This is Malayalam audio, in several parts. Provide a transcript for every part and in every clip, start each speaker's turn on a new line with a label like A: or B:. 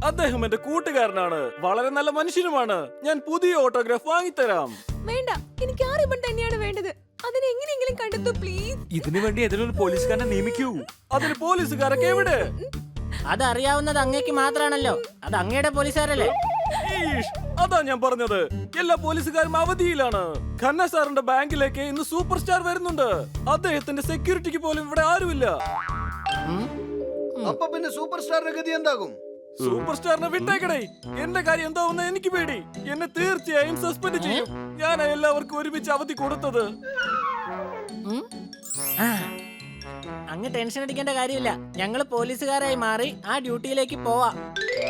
A: അദ്ദേഹം എന്റെ കൂട്ടുകാരനാണ്, വളരെ നല്ല മനുഷ്യനുമാണ്. ഞാൻ പുതിയ ഓട്ടോഗ്രാഫ് വാങ്ങിത്തരാം.
B: വേണ്ട, എനിക്ക് ആ റിബൺ തന്നെയാണ് വേണ്ടത്. അതിനെ എങ്ങനെയെങ്കിലും കണ്ടെത്തൂ പ്ലീസ്.
C: ഇതിനു വേണ്ടി ഏതെങ്കിലും പോലീസുകാരനെ നിയമിക്കൂ.
A: അതിന് പോലീസുകാരൊക്കെ എവിടെ?
D: അതറിയാവുന്നത് അങ്ങേക്ക് മാത്രാണല്ലോ. അത് അങ്ങയുടെ പോലീസുകാരല്ലേ?
A: അതാ ഞാൻ പറഞ്ഞത്, എല്ലാ പോലീസുകാരും അവധിയിലാണ്. ഖന്ന സാറിന്റെ ബാങ്കിലേക്ക് ഇന്ന് സൂപ്പർ സ്റ്റാർ വരുന്നുണ്ട്. അദ്ദേഹത്തിന്റെ സെക്യൂരിറ്റിക്ക് പോലും ഇവിടെ ആരുമില്ല.
E: അപ്പൊ പിന്നെ സൂപ്പർ സ്റ്റാറിന്റെ ഗതി എന്താകും?
A: സൂപ്പർ സ്റ്റാറിനെ വിട്ടേക്കടേ. എന്റെ കാര്യം എന്താവുന്ന എനിക്ക് പേടി. എന്നെ തീർച്ചയായും സസ്പെൻഡ് ചെയ്യും. ഞാൻ എല്ലാവർക്കും ഒരുമിച്ച് അവധി കൊടുത്തത്.
D: അങ്ങ് ടെൻഷൻ അടിക്കേണ്ട കാര്യമില്ല. ഞങ്ങള് പോലീസുകാരായി മാറി ആ ഡ്യൂട്ടിയിലേക്ക് പോവാ.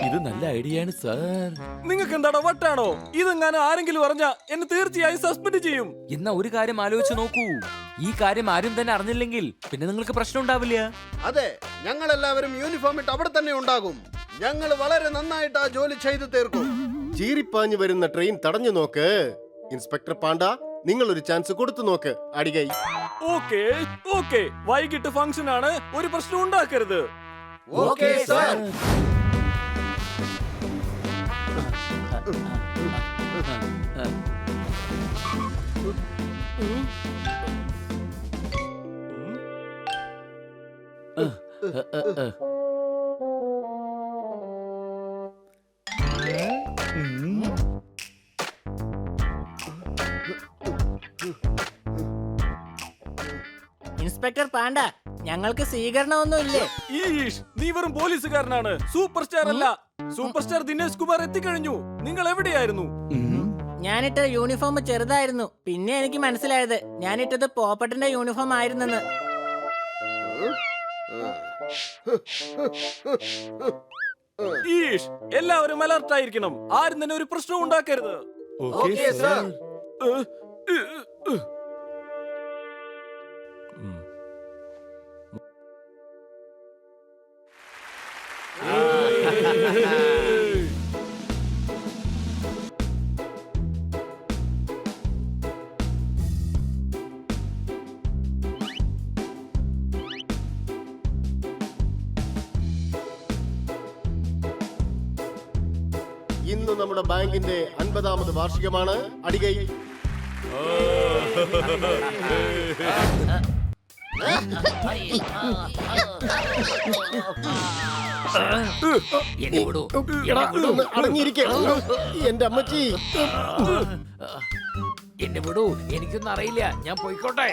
C: ഇത് നല്ല ഐഡിയ ആണ് സാർ.
A: നിങ്ങൾക്ക് എന്താണോ വട്ടാണോ? ഇതെങ്ങാനും ആരെങ്കിലും അറിഞ്ഞാ എന്നെ തീർച്ചയായും സസ്പെൻഡ് ചെയ്യും.
C: എന്നാ ഒരു കാര്യം ആലോചിച്ച് നോക്കൂ. ഈ കാര്യം ആരും തന്നെ അറിഞ്ഞില്ലെങ്കിൽ പിന്നെ നിങ്ങൾക്ക് പ്രശ്നം ഉണ്ടാവില്ല.
E: അതെ, ഞങ്ങൾ എല്ലാവരും യൂണിഫോം ഇട്ട് അവിടെ തന്നെ ഉണ്ടാകും. ഞങ്ങൾ വളരെ നന്നായിട്ട് ആ ജോലി ചെയ്തു തീർക്കും.
F: ചീറിപ്പാഞ്ഞു വരുന്ന ട്രെയിൻ തടഞ്ഞു നോക്ക്. ഇൻസ്പെക്ടർ പാണ്ഡ, നിങ്ങൾ ഒരു ചാൻസ് കൊടുത്തു നോക്ക്. അടികൈ.
A: ഓക്കേ ഓക്കേ, വൈകിട്ട് ഫംഗ്ഷൻ ആണ്, ഒരു പ്രശ്നം ഉണ്ടാക്കരുത്.
E: Okay sir.
D: ഇൻസ്പെക്ടർ പാണ്ഡ, ഞങ്ങൾക്ക് സ്വീകരണമൊന്നും ഇല്ലേ?
A: നീ വെറും പോലീസുകാരനാണ്, സൂപ്പർ സ്റ്റാർ അല്ല. സൂപ്പർ സ്റ്റാർ ദിനേശ് കുമാർ എത്തിക്കഴിഞ്ഞു. നിങ്ങൾ എവിടെയായിരുന്നു?
D: ഞാനിട്ട യൂണിഫോം ചെറുതായിരുന്നു. പിന്നെ എനിക്ക് മനസ്സിലായത് ഞാനിട്ടത് പോപ്പട്ടിന്റെ യൂണിഫോം ആയിരുന്നെന്ന്.
A: എല്ലാവരും അലർട്ട് ആയിരിക്കണം. ആരും തന്നെ ഒരു പ്രശ്നം ഉണ്ടാക്കരുത്.
E: Okay sir.
F: ഇന്ന് നമ്മുടെ ബാങ്കിന്റെ 50ാമത് വാർഷികമാണ്. അടികൈ. അടങ്ങിയിരിക്കെ എന്റെ അമ്മച്ചി.
C: എന്നെ വിടൂ, എനിക്കൊന്നും അറിയില്ല. ഞാൻ പോയിക്കോട്ടെ.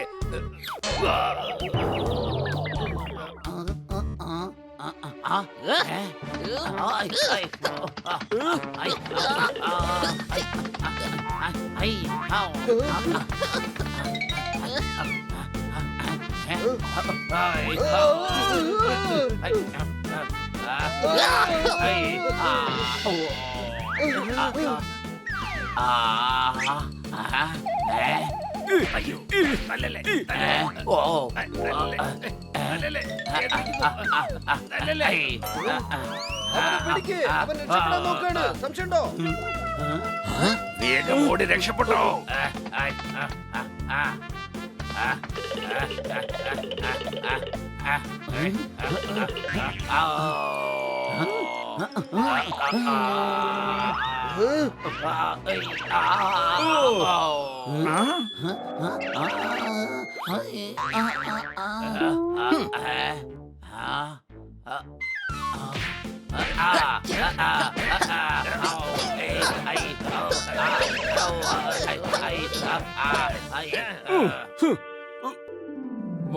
E: സംശയമുണ്ടോ?
C: വേഗം ഓടി രക്ഷപ്പെട്ടോ.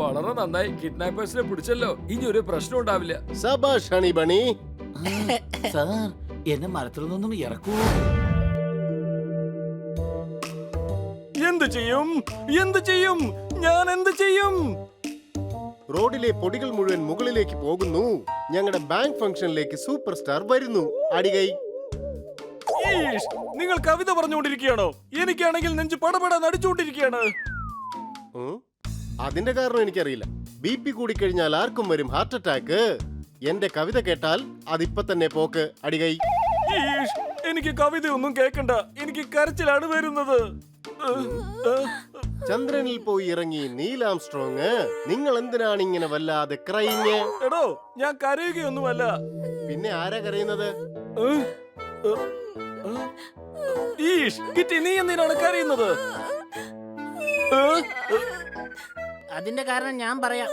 C: വളരെ നന്നായി, കിഡ്നാപ്പേഴ്സിനെ പിടിച്ചല്ലോ. ഇനി ഒരു പ്രശ്നം ഉണ്ടാവില്ല.
F: സബാഷ് ഹണി ബണി.
G: സാർ, എന്നെ മരത്തിൽ നിന്നും ഇറക്കൂ.
A: എന്ത് ചെയ്യും? എന്ത് ചെയ്യും? ഞാൻ എന്ത് ചെയ്യും?
F: റോഡിലെ പൊടികൾ മുഴുവൻ മുകളിലേക്ക് പോകുന്നു. ഞങ്ങളുടെ ബാങ്ക് ഫംഗ്ഷനിലേക്ക് സൂപ്പർ സ്റ്റാർ വരുന്നു. അടികൈ.
A: നിങ്ങൾ കവിത പറഞ്ഞുകൊണ്ടിരിക്കുകയാണോ? എനിക്കാണെങ്കിൽ നെഞ്ച് പടപട നടിച്ചുകൊണ്ടിരിക്കുകയാണ്.
F: അതിന്റെ കാരണം എനിക്കറിയില്ല. BP കൂടിക്കഴിഞ്ഞാൽ ആർക്കും വരും ഹാർട്ട് അറ്റാക്ക്. എന്റെ കവിത കേട്ടാൽ അതിപ്പോ തന്നെ പോക്ക്. അടികൈ.
A: എനിക്ക് കവിതയൊന്നും കേൾക്കണ്ട, എനിക്ക് കരച്ചിലാണ് വരുന്നത്.
F: ചന്ദ്രനിൽ പോയി ഇറങ്ങി നീൽ ആംസ്ട്രോങ്. നിങ്ങൾ എന്തിനാണ് ഇങ്ങനെ വല്ലാതെ ക്രൈഞ്ഞ്?
A: എടോ, ഞാൻ കരയുകയൊന്നുമല്ല.
F: പിന്നെ ആരാ കരയുന്നത്?
A: ഈഷ്, കിറ്റി നീ എന്തിനാണ് കരയുന്നത്?
D: അതിന്റെ കാരണം ഞാൻ പറയാം.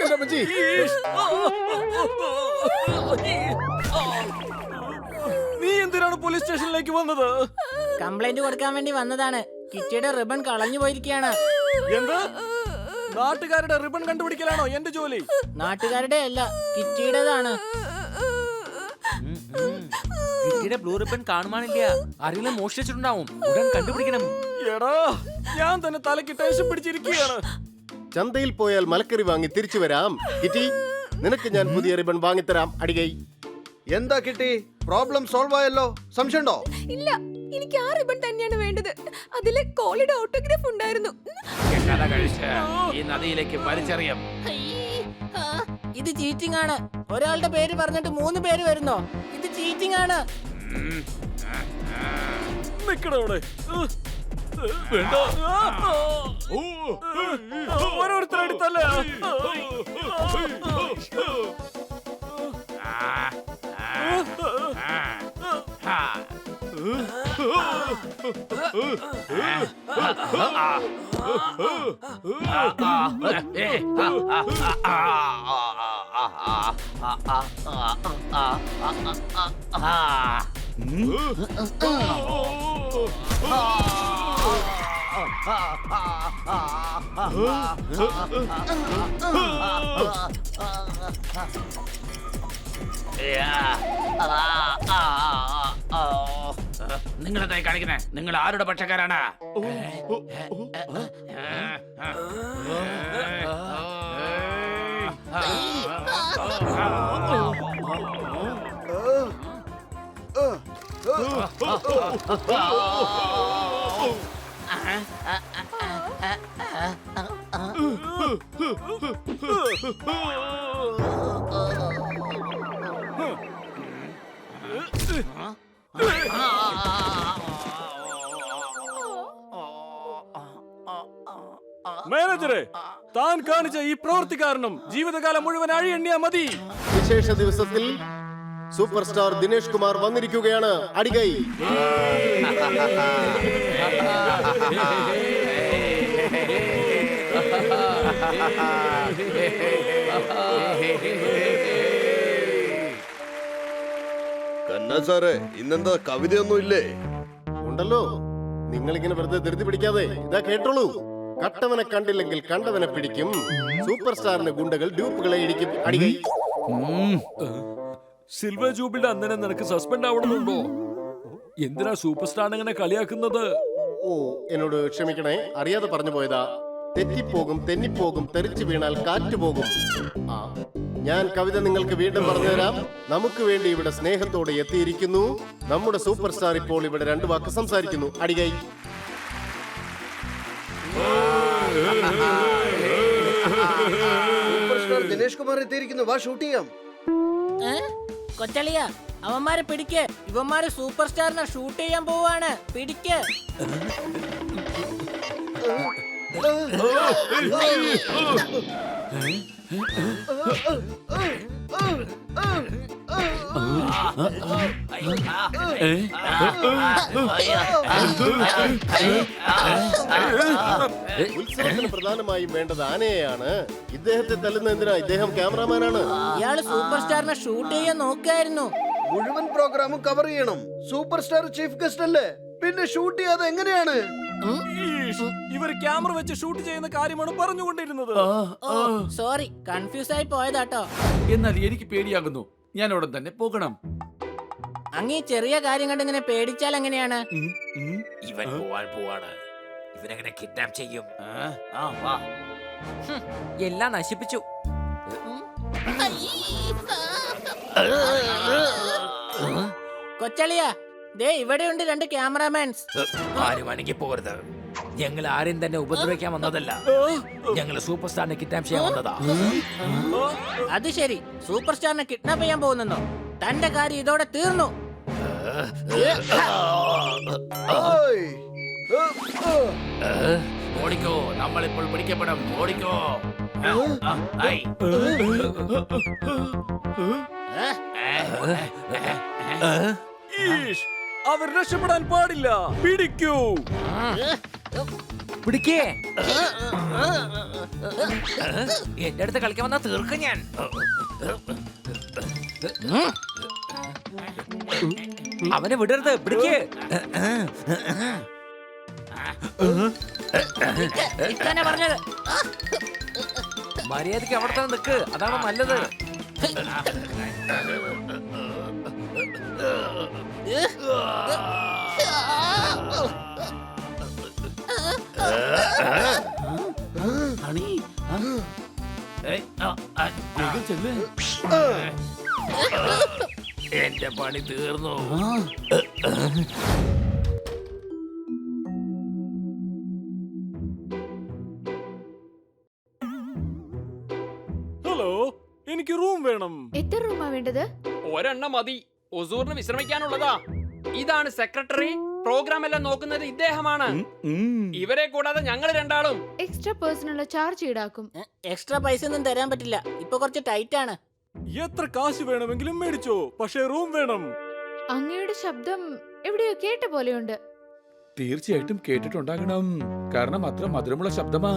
F: എന്റെ അമ്മച്ചി.
A: ഈഷ്. നീ എന്തിനാണ് പോലീസ് സ്റ്റേഷനിലേക്ക് വന്നത്?
D: കംപ്ലൈന്റ് കൊടുക്കാൻ വേണ്ടി വന്നതാണ്. കിറ്റിയുടെ റിബൺ കളഞ്ഞു പോയിരിക്കുകയാണ്.
A: എന്ത്? നാട്ടുകാരുടെ റിബൺ കണ്ടുപിടിക്കലാണോ എന്റെ ജോലി?
D: നാട്ടുകാരുടെ അല്ല, കിറ്റിയുടേതാണ്.
C: കിറ്റിയുടെ ബ്ലൂ റിബൺ കാണുവാനില്ല. ആരെങ്കിലും മോഷ്ടിച്ചിട്ടുണ്ടാവും. ഉടൻ കണ്ടുപിടിക്കണം.
A: എടാ, ഞാൻ തന്നെ തലയ്ക്ക് ടെൻഷൻ പിടിച്ചിരിക്കുകയാണ്.
F: ചന്തയിൽ പോയാൽ മലക്കറി വാങ്ങി തിരിച്ചു വരാം. കിറ്റി, നിനക്ക് ഞാൻ പുതിയ റിബൺ വാങ്ങിത്തരാം. അടികൈ.
E: എന്താ കിട്ടി? പ്രോബ്ലം സോൾവ് ആയല്ലോ. സംശയമുണ്ടോ?
B: ഇല്ല, എനിക്ക് ആ റിബൺ തന്നെയാണ് വേണ്ടത്. അതിലെ കോളിയുടെ ഓട്ടോഗ്രാഫ് ഉണ്ടായിരുന്നു.
C: കഥ കഴിച്ച് ഈ നദിയിലേക്ക് വലിച്ചെറിയും.
D: ഇത് ചീറ്റിംഗ് ആണ്. ഒരാളുടെ പേര് പറഞ്ഞിട്ട് 3 പേര് വരുന്നോ? ഇത് ചീറ്റിംഗ് ആണ്.
A: നിക്കടവിടെ. വേണ്ട. ഓരോരുത്തരടുത്തല്ലേ.
G: നിങ്ങളെന്തായി കാണിക്കുന്നേ? നിങ്ങൾ ആരുടെ പക്ഷക്കാരാണ്?
A: മാനേജറെ, താൻ കാണിച്ച ഈ പ്രവൃത്തി കാരണം ജീവിതകാലം മുഴുവൻ അഴിയെണ്ണിയാ മതി.
F: വിശേഷ ദിവസത്തിൽ സൂപ്പർ സ്റ്റാർ ദിനേഷ് കുമാർ വന്നിരിക്കുകയാണ്. അടികൈ.
E: കന്ന സാറേ, ഇന്നെന്താ കവിതയൊന്നും ഇല്ലേ?
F: ഉണ്ടല്ലോ. നിങ്ങളിങ്ങനെ വെറുതെ ധൃതി പിടിക്കാതെ ഇതാ കേട്ടോളൂ. കട്ടവനെ കണ്ടില്ലെങ്കിൽ കണ്ടവനെ പിടിക്കും. സൂപ്പർ സ്റ്റാറിന് ഗുണ്ടകൾ ഡ്യൂപ്പുകളെ ഇടിക്കും. അടികൈ.
A: സിൽവർ ജൂബിലിയുടെ അന്നനെ നിനക്ക് സസ്പെൻഡ് ആവണമെന്നുണ്ടോ? എന്തിനാ സൂപ്പർ സ്റ്റാർ ഇങ്ങനെ കളിയാക്കുന്നത്?
F: ഓ, എന്നോട് ക്ഷമിക്കണേ, അറിയാതെ പറഞ്ഞു പോയതാ. തെറ്റിപ്പോകും, തെന്നിപ്പോകും, തെറിച്ചു വീണാൽ കാറ്റ് പോകും. ആ, ഞാൻ കവിത നിങ്ങൾക്ക് വീണ്ടും പറഞ്ഞുതരാം. നമുക്ക് വേണ്ടി ഇവിടെ സ്നേഹത്തോടെ എത്തിയിരിക്കുന്നു നമ്മുടെ സൂപ്പർ സ്റ്റാർ. ഇപ്പോൾ ഇവിടെ 2 വാക്ക് സംസാരിക്കുന്നു. അടികൈ.
E: സൂപ്പർ സ്റ്റാർ ദിനേഷ് കുമാർ എത്തിയിരിക്കുന്നു. വാ, ഷൂട്ട് ചെയ്യാം.
D: കൊച്ചളിയ, അവന്മാരെ പിടിക്ക്. ഇവന്മാര് സൂപ്പർ സ്റ്റാറിനെ ഷൂട്ട് ചെയ്യാൻ പോവാണ്. പിടിക്ക്.
F: ഉത്സവത്തിന് പ്രധാനമായും വേണ്ടത് ആനയെയാണ്. ഇദ്ദേഹത്തെ തല്ലുന്ന എന്തിനാ? ഇദ്ദേഹം ക്യാമറാമാനാണ്.
D: ഇയാള് സൂപ്പർ സ്റ്റാറിനെ ഷൂട്ട് ചെയ്യാൻ നോക്കായിരുന്നു.
E: മുഴുവൻ പ്രോഗ്രാമും കവർ ചെയ്യണം. സൂപ്പർ സ്റ്റാർ ചീഫ് ഗസ്റ്റ് അല്ലേ, പിന്നെ ഷൂട്ട് ചെയ്യാതെ എങ്ങനെയാണ്?
A: ഇവർ ക്യാമറ വെച്ച് ഷൂട്ട് ചെയ്യുന്ന കാര്യമാണ് പറഞ്ഞുകൊണ്ടിരുന്നത്.
D: സോറി, കൺഫ്യൂസ് ആയി പോയതാട്ടോ.
G: എന്നാൽ എനിക്ക് പേടിയാകുന്നു. ഞാൻ ഉടൻ തന്നെ പോകണം.
D: അങ്ങീ ചെറിയ കാര്യം കണ്ട് ഇങ്ങനെ പേടിച്ചാൽ എങ്ങനെയാണ്?
C: ഇവൻ പോവാണ്. ഇവനെങ്ങനെ കിഡ്നാപ്പ് ചെയ്യും? എല്ലാം നശിപ്പിച്ചു.
D: കൊച്ചളിയ, ദേ ഇവിടെയുണ്ട് 2 ക്യാമറാമാൻസ്.
C: ആരും അനങ്ങി പോകരുത്. ഞങ്ങൾ ആരെയും തന്നെ ഉപദ്രവിക്കാൻ വന്നതല്ല. ഞങ്ങൾ സൂപ്പർ സ്റ്റാറിനെ കിഡ്നാപ്പ് ചെയ്യാൻ വന്നതാ.
D: അത് ശരി, സൂപ്പർ സ്റ്റാറിനെ കിഡ്നാപ്പ് ചെയ്യാൻ പോകുന്നോ? തന്റെ കാര്യം ഇതോടെ തീർന്നു.
G: ഓടിക്കോ, നമ്മളിപ്പോൾ പിടിക്കപ്പെടും. ഓടിക്കോ.
C: ഐ.
A: ഈഷ്, അവർ രക്ഷപ്പെടാൻ പാടില്ല. പിടിക്കൂ.
C: പിടിക്കേ. എന്റെ അടുത്ത് കളിക്കാൻ വന്നാ തീർക്കും ഞാൻ. അവനെ വിടരുത്. പിടിക്കേ.
D: ഇത്തന്നെ പറഞ്ഞത്.
C: മര്യാദക്ക് അവിടെ തന്നെ നിക്ക്. അതാണ് നല്ലത്.
G: ഹണി
C: ഏയ്,
G: വേഗം ചെല്ല്.
C: എന്റെ പണി തീർന്നു.
A: ഹലോ, എനിക്ക് റൂം വേണം.
B: എത്ര റൂമാ വേണ്ടത്?
H: ഒരെണ്ണം മതി. ഒസൂറിന് വിശ്രമിക്കാനുള്ളതാ. ഇതാണ് സെക്രട്ടറി. പ്രോഗ്രാം എല്ലാം നോക്കുന്നത് ഇദ്ദേഹമാണ്. ഇവരെ കൂടാതെ ഞങ്ങൾ രണ്ടാളും.
B: എക്സ്ട്രാ പേഴ്സണൽ ചാർജ് ഈടാക്കും.
D: എക്സ്ട്രാ പൈസ ഒന്നും തരാൻ പറ്റില്ല. ഇപ്പൊ കുറച്ച് ടൈറ്റ് ആണ്.
A: എത്ര കാശ് വേണമെങ്കിലും മേടിച്ചോ, പക്ഷേ റൂം വേണം.
B: അങ്ങയുടെ ശബ്ദം എവിടെയോ കേട്ട പോലെയുണ്ട്.
I: തീർച്ചയായിട്ടും കേട്ടിട്ടുണ്ടാകണം, കാരണം അത്ര മധുരമുള്ള ശബ്ദമാ.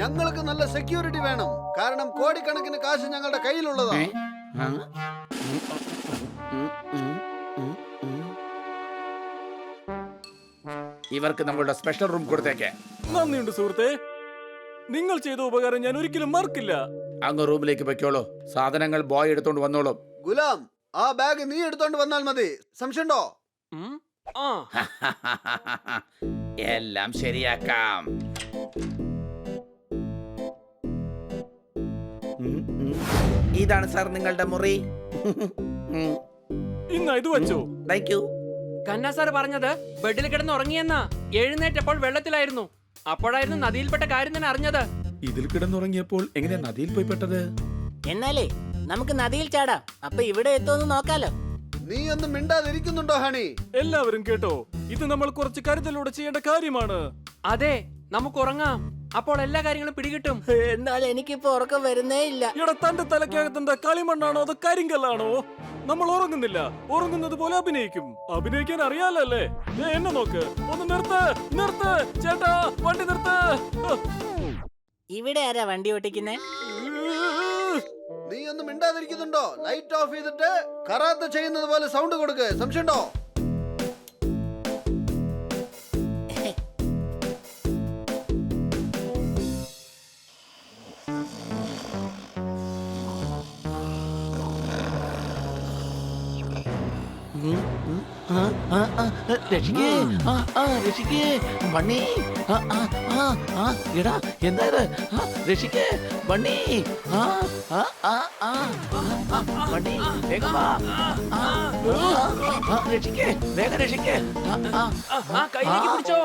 E: ഞങ്ങൾക്ക് നല്ല സെക്യൂരിറ്റി വേണം, കാരണം കോടിക്കണക്കിന് കാശ് ഞങ്ങളുടെ കയ്യിലുള്ളതാ.
I: ഇവർക്ക് നമ്മളുടെ സ്പെഷ്യൽ റൂം കൊടുത്തേക്ക്.
A: നന്ദിയുണ്ട് സുഹൃത്തെ. നിങ്ങൾ ചെയ്ത ഉപകാരം ഞാൻ ഒരിക്കലും മറക്കില്ല.
I: അങ്ങ് റൂമിലേക്ക് വെക്കോളൂ. സാധനങ്ങൾ ബോയ് എടുത്തോണ്ട് വന്നോളും.
E: ഗുലാം, ആ ബാഗ് നീ എടുത്തോണ്ട് വന്നാൽ മതി. സംശയമുണ്ടോ?
H: ആ,
I: എല്ലാം ശരിയാക്കാം. ഇതാണ് സാർ നിങ്ങളുടെ മുറി.
A: ഇന്ന ഇത് വെച്ചോ.
I: Thank you.
H: കന്ന സാർ പറഞ്ഞത് ബെഡിൽ കിടന്ന് ഉറങ്ങിയെന്നാ. എഴുന്നേറ്റപ്പോൾ വെള്ളത്തിലായിരുന്നു. അപ്പോഴായിരുന്നു നദിയിൽപ്പെട്ട കാര്യം തന്നെ അറിഞ്ഞത്.
I: ഇതിൽ കിടന്നുറങ്ങിയപ്പോൾ എങ്ങനെയാ നദിയിൽ പോയി പെട്ടത്?
D: എന്നാലേ നമുക്ക് നദിയിൽ ചാടാം. അപ്പൊ ഇവിടെ എത്തുമെന്ന് നോക്കാലോ.
E: നീ ഒന്നും മിണ്ടാതിരിക്കുന്നുണ്ടോ ഹണി?
A: എല്ലാവരും കേട്ടോ, ഇത് നമ്മൾ കുറച്ച് കരുതലോടെ ചെയ്യേണ്ട കാര്യമാണ്.
H: അതെ, നമുക്ക് ഉറങ്ങാം. അപ്പോൾ എല്ലാ കാര്യങ്ങളും പിടികിട്ടും.
D: എന്നാൽ എനിക്കിപ്പോ ഉറക്കം വരുന്നേ ഇല്ല.
A: ഇവിടെ തന്റെ തലക്കകത്തെന്താ കളിമണ്ണാണോ അതോ കരിങ്കല്ലാണോ? നമ്മൾ ഉറങ്ങുന്നില്ല, ഉറങ്ങുന്നത് പോലെ അഭിനയിക്കും. അഭിനയിക്കാൻ അറിയാലല്ലേ? എന്നെ നോക്ക്. ഒന്ന് നിർത്ത്, നിർത്ത് ചേട്ടാ, വണ്ടി നിർത്ത്.
D: ഇവിടെ ആരാ വണ്ടി ഓട്ടിക്കുന്നേ?
E: നീ ഒന്നും മിണ്ടാതിരിക്കുന്നുണ്ടോ? ലൈറ്റ് ഓഫ് ചെയ്തിട്ട് കറാത്ത ചെയ്യുന്നത് പോലെ സൗണ്ട് കൊടുക്ക്. സംശയമുണ്ടോ?
G: രക്ഷിക്കേ, രക്ഷിക്കേ, ബണ്ണി. എടാ എന്താ ഇത്? രക്ഷിക്കേ, ബണ്ണി. ബണ്ണി വേഗം വാ. രക്ഷിക്കേ, വേഗം രക്ഷിക്കേ.
H: ആ, കയ്യിലേക്ക് പിടിച്ചോ.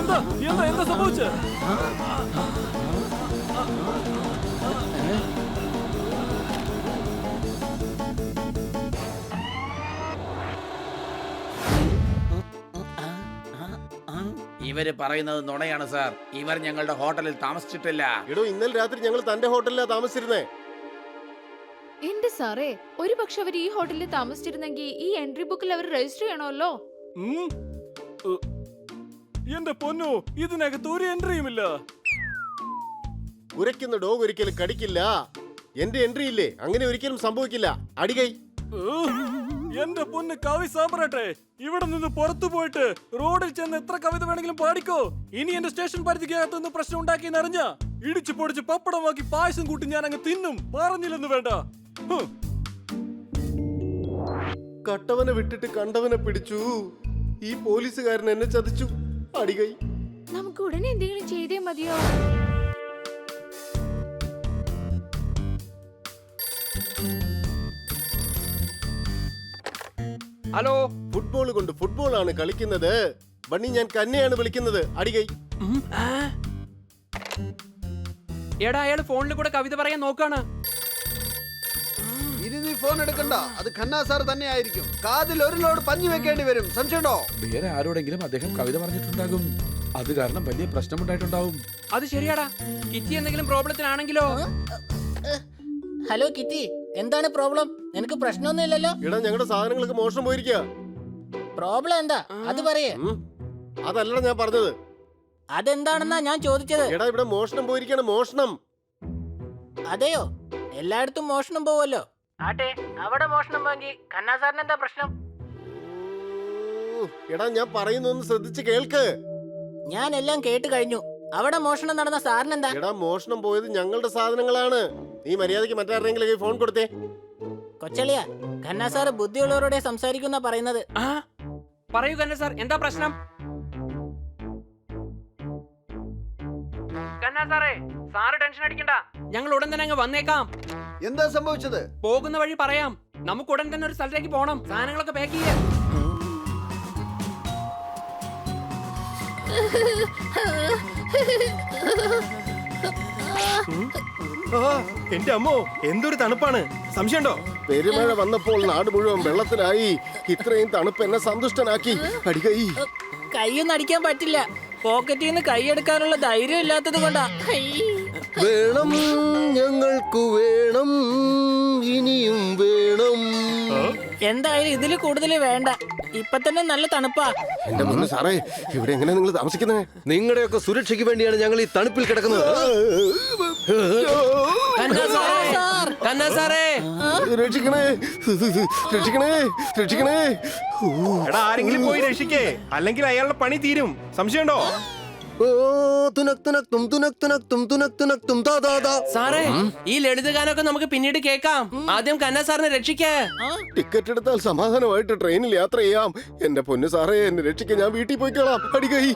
A: എന്താ എന്താ എന്താ സംഭവിച്ച?
I: ഇവര് പറയുന്നത് നുണയാണ് സാർ. ഇവർ ഞങ്ങളുടെ ഹോട്ടലിൽ താമസിച്ചിട്ടില്ല.
F: എടോ, ഇന്നലെ രാത്രി ഞങ്ങൾ തന്റെ ഹോട്ടലിലാ താമസിച്ചിരുന്നേ.
B: എന്റെ സാറേ, ഒരു പക്ഷെ അവർ ഈ ഹോട്ടലിൽ താമസിച്ചിരുന്നെങ്കിൽ ഈ എൻട്രി ബുക്കിൽ അവർ രജിസ്റ്റർ ചെയ്യണമല്ലോ.
A: എന്റെ പൊന്നു, ഇതിനകത്ത് ഒരു എൻട്രിയുമില്ല.
F: കുരയ്ക്കുന്ന ഡോഗ് ഒരിക്കലും കടിക്കില്ല. എന്റെ എൻട്രി ഇല്ലേ, അങ്ങനെ ഒരിക്കലും സംഭവിക്കില്ല. അടികൈ.
A: എന്റെ പൊന്ന് കവി സാമ്രാട്ടെ, ഇവിടെ നിന്ന് പുറത്തു പോയിട്ട് റോഡിൽ ചെന്ന് എത്ര കവിത വേണമെങ്കിലും പാടിക്കോ. ഇനി എന്റെ സ്റ്റേഷൻ പരിധിക്കകത്തൊന്നും പ്രശ്നം ഉണ്ടാക്കി അറിഞ്ഞ ഇടിച്ചു പൊടിച്ച് പപ്പടമാക്കി പായസം കൂട്ടി ഞാൻ അങ്ങ് തിന്നും. പറഞ്ഞില്ലെന്ന് വേണ്ട.
F: കട്ടവനെ വിട്ടിട്ട് കണ്ടവനെ പിടിച്ചു. ഈ പോലീസുകാരൻ എന്നെ ചതിച്ചു. അടികൈ.
B: നമുക്ക് ഉടനെ എന്തെങ്കിലും ചെയ്തേ മതിയോ?
H: ഹലോ,
F: ഫുട്ബോൾ കൊണ്ട് ഫുട്ബോൾ ആണ് കളിക്കുന്നത്. ബണ്ണി, ഞാൻ കന്നെയാണ് വിളിക്കുന്നത്. അടികൈ.
H: എടാ, അയാൾ ഫോണിൽ കൂടെ കവിത പറയാൻ നോക്കാണ്.
E: ഇനി നീ ഫോൺ എടുക്കണ്ട. അത് ഖന്ന സാർ തന്നെ ആയിരിക്കും. കാതിൽ ഒരു ലോഡ് പഞ്ഞു വെക്കേണ്ടി വരും. സംശയമുണ്ടോ?
I: വേറെ ആരോടെങ്കിലും അദ്ദേഹം കവിത പറഞ്ഞിട്ടുണ്ടാകും.
G: അത് കാരണം വലിയ പ്രശ്നമുണ്ടായിട്ടുണ്ടാവും.
H: അത് ശരിയാടാ. കിറ്റി എന്തെങ്കിലും പ്രോബ്ലത്തിലാണെങ്കിലോ?
D: ഹലോ കിറ്റി, എന്താണ് പ്രോബ്ലം? നിനക്ക് പ്രശ്നമൊന്നുമില്ലല്ലോ?
F: എടാ ഞങ്ങളുടെ സാധനങ്ങൾക്ക് മോഷണം പോയിരിക്കുക.
D: പ്രോബ്ലം എന്താ അത് പറയേ.
F: അതല്ല ഞാൻ പറഞ്ഞത്.
D: അതെന്താണെന്നാ ഞാൻ ചോദിച്ചത്.
F: എടാ ഇവിടെ മോഷണം പോയിരിക്കാണ്, മോഷണം.
D: അതെയോ? എല്ലായിടത്തും മോഷണം പോവല്ലോ. ആട്ടെ, അവിടെ മോഷണം പോയെങ്കിൽ കന്നാ സാറിന് എന്താ പ്രശ്നം?
F: എടാ ഞാൻ പറയുന്നൊന്ന് ശ്രദ്ധിച്ച് കേൾക്ക്.
D: ഞാൻ എല്ലാം കേട്ട് കഴിഞ്ഞു. അവിടെ മോഷണം നടന്ന സാറിന് എന്താ?
F: എടാ മോഷണം പോയത് ഞങ്ങളുടെ സാധനങ്ങളാണ്. നീ മര്യാദയ്ക്ക് മറ്റാരെങ്കിലും ഫോൺ കൊടുത്തേ.
D: കൊച്ചളിയ, കന്നാ സാറ് ബുദ്ധിയുള്ളവരോടെ സംസാരിക്കുന്ന പറയുന്നത്.
H: ആ പറയൂ കന്ന സാർ, എന്താ പ്രശ്നം? കന്ന സാറേ, സാറ് ടെൻഷൻ അടിക്കണ്ട, ഞങ്ങൾ ഉടൻ തന്നെ അങ്ങ് വന്നേക്കാം.
E: എന്താ സംഭവിച്ചത്?
H: പോകുന്ന വഴി പറയാം. നമുക്ക് ഉടൻ തന്നെ ഒരു സ്ഥലത്തേക്ക് പോണം. സാധനങ്ങളൊക്കെ പാക്ക് ചെയ്യാം.
A: എന്റെ അമ്മോ, എന്തൊരു തണുപ്പാണ്. സംശയമുണ്ടോ?
F: പെരുമഴ വന്നപ്പോൾ നാട് മുഴുവൻ വെള്ളത്തിലായി. ഇത്രയും തണുപ്പ് എന്നെ സന്തുഷ്ടനാക്കി. അടികൈ
D: കൈയൊന്നും അടിക്കാൻ പറ്റില്ല. പോക്കറ്റിൽ നിന്ന് കൈയെടുക്കാനുള്ള ധൈര്യം ഇല്ലാത്തത് കൊണ്ടാ.
F: വേണം, ഞങ്ങൾക്ക് വേണം, ഇനിയും വേണം.
D: എന്തായാലും ഇതില് കൂടുതൽ വേണ്ട. ഇപ്പൊ തന്നെ നല്ല തണുപ്പാ.
F: എന്റെ മുന്ന് സാറേ, ഇവിടെ എങ്ങനെ നിങ്ങൾ താമസിക്കുന്നത്?
J: നിങ്ങളുടെയൊക്കെ സുരക്ഷയ്ക്ക് വേണ്ടിയാണ് ഞങ്ങൾ ഈ തണുപ്പിൽ കിടക്കുന്നത്.
F: രക്ഷിക്കണേ, രക്ഷിക്കണേ, രക്ഷിക്കണേ.
A: എടാ ആരെങ്കിലും പോയി രക്ഷിക്കേ, അല്ലെങ്കിൽ അയാളുടെ പണി തീരും. സംശയമുണ്ടോ?
H: സാറേ, ഈ ലളിതഗാനമൊക്കെ നമുക്ക് പിന്നീട് കേൾക്കാം. ആദ്യം കന്ന സാറിനെ രക്ഷിക്കേ.
F: ടിക്കറ്റ് എടുത്താൽ സമാധാനമായിട്ട് ട്രെയിനിൽ യാത്ര ചെയ്യാം. എന്റെ പൊന്നു സാറേ, എന്നെ രക്ഷിക്കാൻ ഞാൻ വീട്ടിൽ പോയിക്കോളാം. അടികൈ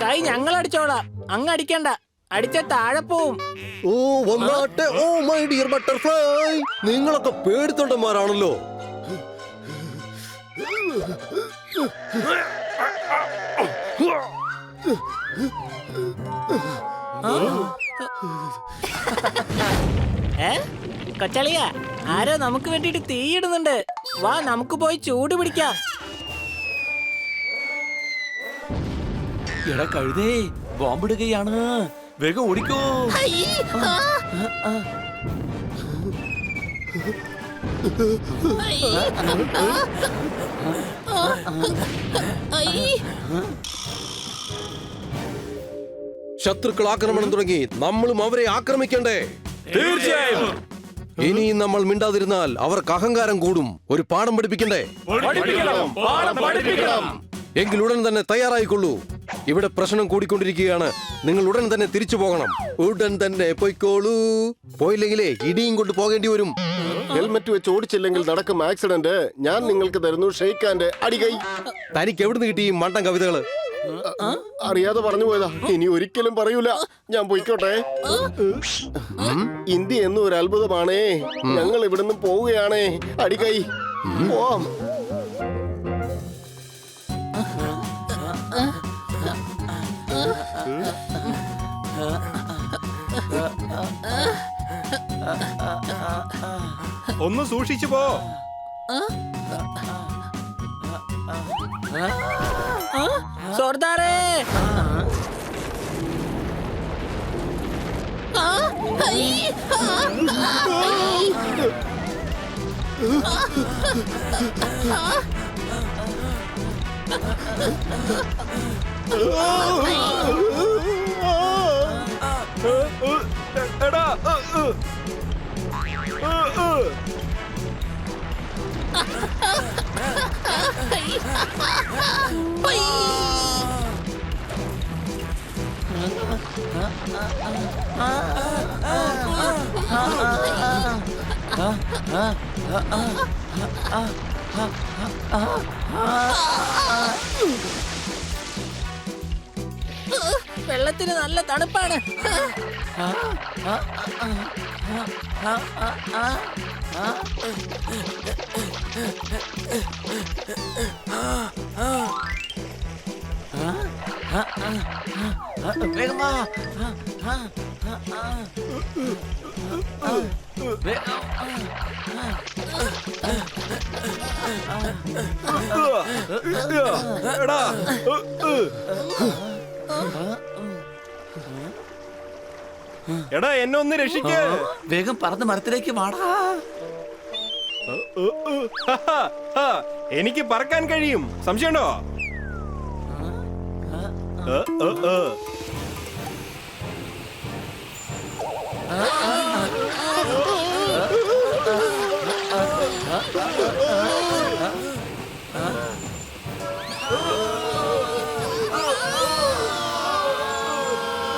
D: കൈ ഞങ്ങൾ അടിച്ചോളാം. അങ്ങ് അടിക്കണ്ട, അടിച്ച താഴെ പോവും.
J: ഓ വന്നാട്ടെ, ഓ മൈ ഡിയർ ബട്ടർഫ്ലൈ, നിങ്ങളൊക്കെ പേടിത്തൊണ്ടന്മാരാണല്ലോ.
D: കൊച്ചളിയ, ആരോ നമുക്ക് വേണ്ടിട്ട് തീയിടുന്നുണ്ട്. വാ, നമുക്ക് പോയി ചൂട് പിടിക്കാം.
G: എടാ കഴുതേ, ബോംബിടുകയാണ്. വേഗം ഓടിക്കോ.
J: ശത്രുക്കൾ ആക്രമണം തുടങ്ങി. നമ്മളും അവരെ ആക്രമിക്കണ്ടേ?
A: തീർച്ചയായും.
J: ഇനിയും നമ്മൾ മിണ്ടാതിരുന്നാൽ അവർക്ക് അഹങ്കാരം കൂടും. ഒരു പാഠം പഠിപ്പിക്കണ്ടേ? എങ്കിൽ ഉടൻ തന്നെ തയ്യാറായിക്കൊള്ളൂ. ഇവിടെ പ്രശ്നം കൂടിക്കൊണ്ടിരിക്കുകയാണ്. നിങ്ങൾ ഉടൻ തന്നെ തിരിച്ചു പോകണം. ഉടൻ തന്നെ പോയിക്കോളൂ. പോയില്ലെങ്കിലേ ഇടിയും കൊണ്ട് പോകേണ്ടി വരും.
F: ഹെൽമെറ്റ് വെച്ച് ഓടിച്ചില്ലെങ്കിൽ നടക്കും ആക്സിഡന്റ്. ഞാൻ നിങ്ങൾക്ക് തരുന്നു ഷെയ്ക്കാന്റെ അടികൈ.
J: തനിക്ക് എവിടുന്ന് കിട്ടി ഈ മണ്ടൻ കവിതകള്?
F: അറിയാതെ പറഞ്ഞു പോയതാ, ഇനി ഒരിക്കലും പറയൂല. ഞാൻ പോയിക്കോട്ടെ. ഇന്ത്യ എന്നും ഒരു അത്ഭുതമാണേ. ഞങ്ങൾ ഇവിടുന്ന് പോവുകയാണേ. അടികൈ പോവാം.
A: ഒന്ന് സൂക്ഷിച്ചു പോ.
D: സോർദാറേ,
A: എടാ
D: വെള്ളത്തിന് നല്ല തണുപ്പാണ്.
G: വേഗം വാ.
A: എടാ എടാ എന്നെ ഒന്ന് രക്ഷിക്ക്.
G: വേഗം പറന്ന് മരത്തിലേക്ക് വാടാ.
A: എനിക്ക് പറക്കാൻ കഴിയും, സംശയമുണ്ടോ?